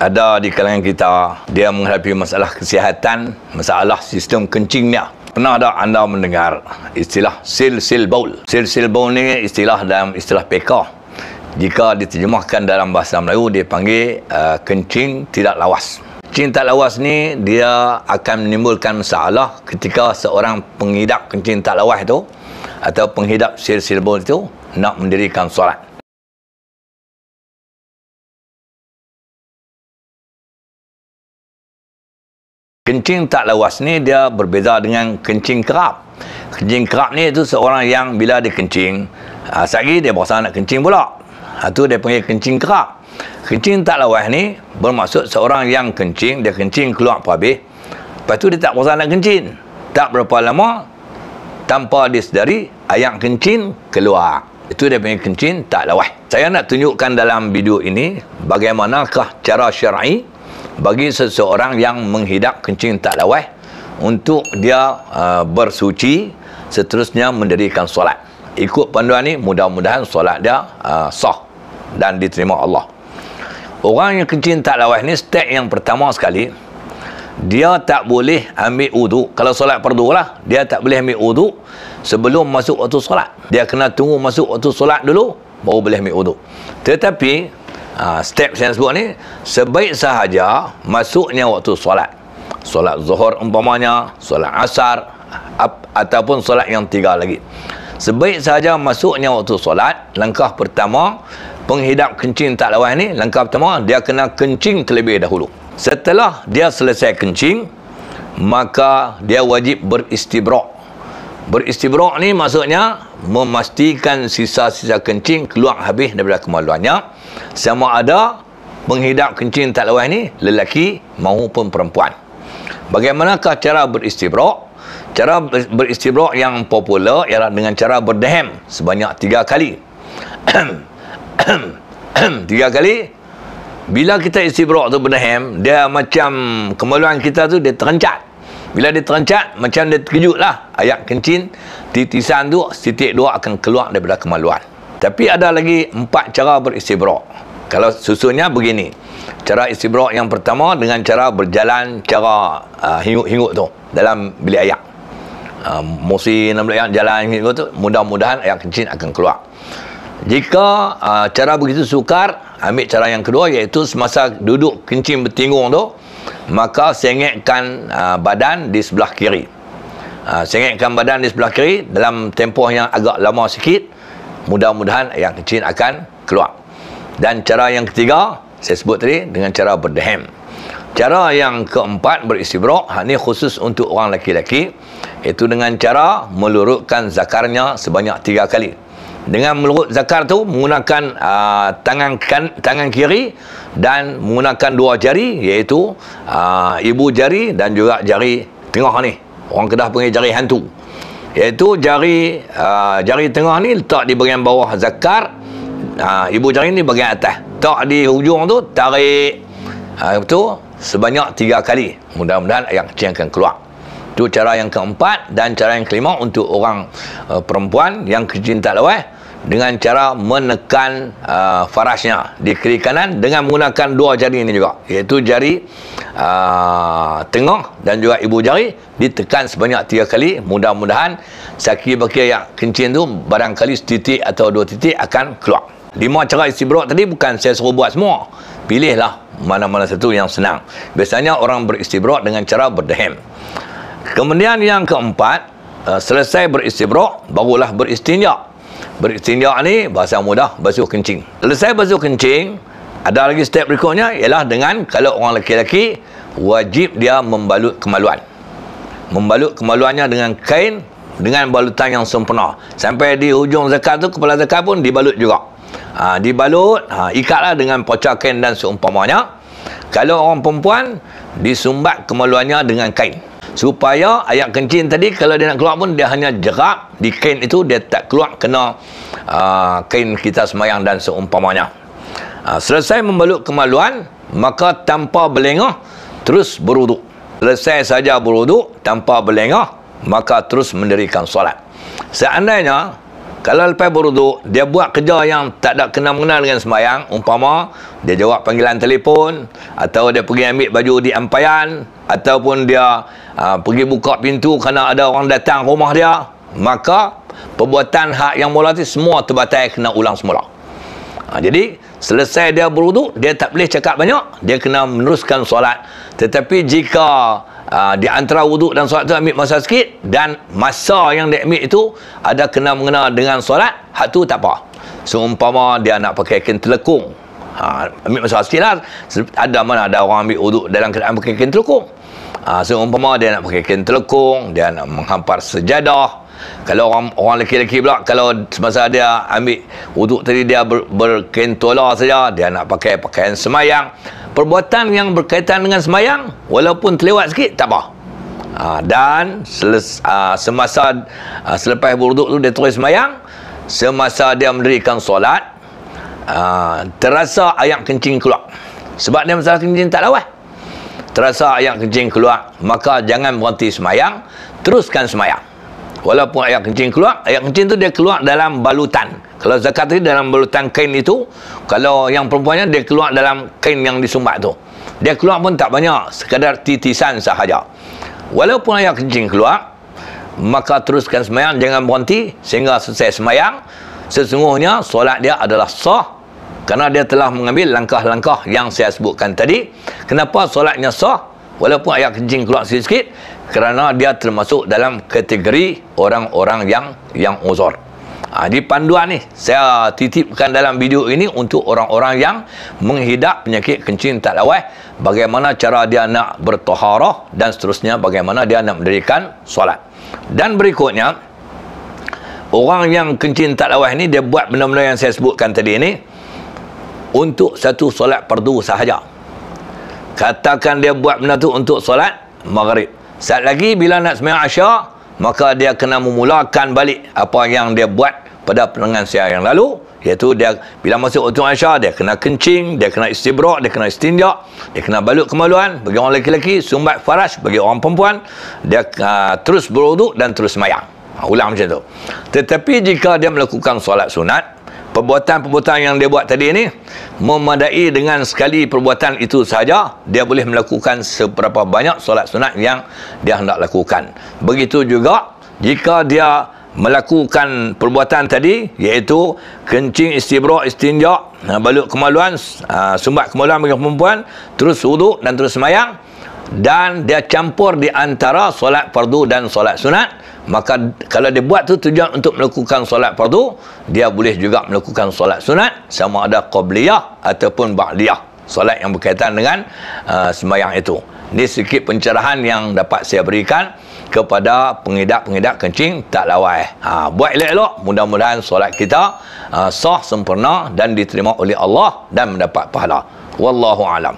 ada di kalangan kita, dia menghadapi masalah kesihatan, masalah sistem kencingnya. Pernah tak anda mendengar istilah sil-sil baul? Sil-sil baul ni istilah dalam istilah PK. Jika diterjemahkan dalam bahasa Melayu, dia panggil kencing tidak lawas. Kencing tak lawas ni dia akan menimbulkan masalah ketika seorang pengidap kencing tak lawas itu atau penghidap sil-sil baul itu nak mendirikan solat. Kencing tak lawas ni dia berbeza dengan kencing kerap. Kencing kerap ni itu seorang yang bila dia kencing, sekali dia berusaha nak kencing pula. Itu dia panggil kencing kerap. Kencing tak lawas ni bermaksud seorang yang kencing, dia kencing keluar habis. Lepas tu dia tak berusaha nak kencing. Tak berapa lama, tanpa disedari, air kencing keluar. Itu dia panggil kencing tak lawas. Saya nak tunjukkan dalam video ini bagaimanakah cara syar'i bagi seseorang yang menghidap kencing tak lawas untuk dia bersuci, seterusnya mendirikan solat. Ikut panduan ni, mudah-mudahan solat dia sah dan diterima Allah. Orang yang kencing tak lawas ni, step yang pertama sekali, dia tak boleh ambil wuduk. Kalau solat fardu lah, dia tak boleh ambil wuduk sebelum masuk waktu solat. Dia kena tunggu masuk waktu solat dulu, baru boleh ambil wuduk. Tetapi step saya sebut ni, sebaik sahaja masuknya waktu solat. Solat zuhur umpamanya, solat asar, ataupun solat yang tiga lagi. Sebaik sahaja masuknya waktu solat, langkah pertama, penghidap kencing tak lawas ni, langkah pertama, dia kena kencing terlebih dahulu. Setelah dia selesai kencing, maka dia wajib beristibrak. Beristibrak ni maksudnya memastikan sisa-sisa kencing keluar habis daripada kemaluannya. Sama ada penghidap kencing tak lawas ni lelaki maupun perempuan. Bagaimanakah cara beristibrak? Cara beristibrak yang popular ialah dengan cara berdehem sebanyak 3 kali. 3 kali. Bila kita istibrak tu berdehem, dia macam kemaluan kita tu dia terencat. Bila dia terencat, macam dia terkejut lah. Air kencing, titisan tu, titik 2 akan keluar daripada kemaluan. Tapi ada lagi 4 cara beristibrak. Kalau susunnya begini. Cara istibrak yang pertama dengan cara berjalan, cara hingut-hingut tu dalam bilik air. Musim bilik air, jalan hingut tu, mudah-mudahan air kencing akan keluar. Jika cara begitu sukar, ambil cara yang kedua, iaitu semasa duduk kencing bertinggung tu, maka sengitkan badan di sebelah kiri. Sengitkan badan di sebelah kiri dalam tempoh yang agak lama sikit, mudah-mudahan air kencing akan keluar. Dan cara yang ketiga, saya sebut tadi, dengan cara berdehem. Cara yang keempat beristibrak, ini khusus untuk orang lelaki-lelaki, iaitu dengan cara melurutkan zakarnya sebanyak 3 kali. Dengan melurut zakar tu menggunakan tangan kiri dan menggunakan 2 jari, iaitu ibu jari dan juga jari tengah ni. Orang Kedah panggil jari hantu. Iaitu jari tengah ni letak di bahagian bawah zakar. Ibu jari ni bahagian atas. Tak di hujung tu, tarik. Itu sebanyak 3 kali. Mudah-mudahan air kencing akan keluar. Itu cara yang keempat. Dan cara yang kelima untuk orang perempuan yang kencing tak lawas, dengan cara menekan farasnya di kiri kanan dengan menggunakan 2 jari ini juga, iaitu jari tengah dan juga ibu jari ditekan sebanyak 3 kali. Mudah-mudahan sakit baki yang kencing tu barangkali setitik atau 2 titik akan keluar. 5 cara istibrak tadi bukan saya suruh buat semua. Pilihlah mana-mana satu yang senang. Biasanya orang beristibrak dengan cara berdehem. Kemudian yang keempat, selesai beristibrak, barulah beristinja. Beristinja ni bahasa mudah, basuh kencing. Selesai basuh kencing, ada lagi step berikutnya, ialah dengan, kalau orang lelaki-lelaki, wajib dia membalut kemaluan. Membalut kemaluannya dengan kain, dengan balutan yang sempurna. Sampai di hujung zakat tu, kepala zakat pun dibalut juga. Dibalut, ikatlah dengan poca kain dan seumpamanya. Kalau orang perempuan, disumbat kemaluannya dengan kain, supaya air kencing tadi kalau dia nak keluar pun dia hanya jerak di kain itu, dia tak keluar kena kain kita semayang dan seumpamanya. Selesai membalut kemaluan, maka tanpa berlengah terus berwuduk. Selesai saja berwuduk tanpa berlengah, maka terus mendirikan solat. Seandainya Kalau lepas berwuduk, dia buat kerja yang tak ada kena-mengena dengan sembahyang, umpama dia jawab panggilan telefon, atau dia pergi ambil baju di ampaian, ataupun dia pergi buka pintu kerana ada orang datang rumah dia, maka perbuatan hak yang mula tu semua terbatal, kena ulang semula. Jadi selesai dia berwuduk, dia tak boleh cakap banyak, dia kena meneruskan solat. Tetapi jika di antara wuduk dan solat tu ambil masa sikit, dan masa yang dia ambil itu ada kena-mengena dengan solat, hak tu tak apa. Seumpama dia nak pakai kain telekung, ambil masa sikit lah. Mana ada orang ambil wuduk dalam keadaan pakai kain telekung. Seumpama dia nak pakai kain telekung, dia nak menghampar sejadah. Kalau orang lelaki-lelaki pula, kalau semasa dia ambil wuduk tadi dia berkain tola saja, dia nak pakai pakaian semayang, perbuatan yang berkaitan dengan semayang walaupun terlewat sikit tak apa. Dan semasa selepas berwuduk tu dia terus semayang, semasa dia mendirikan solat, terasa air kencing keluar. Sebab dia masalah kencing tak lawas, terasa air kencing keluar, maka jangan berhenti semayang, teruskan semayang. Walaupun air kencing keluar, air kencing tu dia keluar dalam balutan. Kalau zakat tadi dalam balutan kain itu, kalau yang perempuannya dia keluar dalam kain yang disumbat tu. Dia keluar pun tak banyak, sekadar titisan sahaja. Walaupun air kencing keluar, maka teruskan semayang, jangan berhenti sehingga selesai semayang. Sesungguhnya solat dia adalah sah, kerana dia telah mengambil langkah-langkah yang saya sebutkan tadi. Kenapa solatnya sah walaupun air kencing keluar sikit-sikit? Kerana dia termasuk dalam kategori orang-orang yang uzur. Di panduan ni saya titipkan dalam video ini untuk orang-orang yang menghidap penyakit kencing tak lawas, bagaimana cara dia nak bertaharah dan seterusnya, bagaimana dia nak mendirikan solat. Dan berikutnya, orang yang kencing tak lawas ni dia buat benda-benda yang saya sebutkan tadi ini untuk satu solat fardu sahaja. Katakan dia buat benda tu untuk solat maghrib, saat lagi bila nak sembahyang Isyak, maka dia kena memulakan balik apa yang dia buat pada penangan siang yang lalu, iaitu dia bila masuk waktu Isyak, dia kena kencing, dia kena istibrak, dia kena istinja, dia kena balut kemaluan bagi orang lelaki, sumbat faraj bagi orang perempuan, dia terus berwuduk dan terus sembahyang. Ulang macam tu. Tetapi jika dia melakukan solat sunat, perbuatan-perbuatan yang dia buat tadi ini memadai, dengan sekali perbuatan itu sahaja dia boleh melakukan seberapa banyak solat sunat yang dia hendak lakukan. Begitu juga jika dia melakukan perbuatan tadi, iaitu kencing, istibrak, istinja, balut kemaluan, sumbat kemaluan bagi perempuan, terus wuduk dan terus semayang, dan dia campur di antara solat fardu dan solat sunat, maka kalau dia buat tu tujuan untuk melakukan solat fardu, dia boleh juga melakukan solat sunat, sama ada qabliyah ataupun ba'diyah, solat yang berkaitan dengan sembahyang itu. Ini sedikit pencerahan yang dapat saya berikan kepada pengidap-pengidap kencing tak lawas. Buat elok-elok, mudah-mudahan solat kita sah, sempurna dan diterima oleh Allah dan mendapat pahala. Wallahu alam.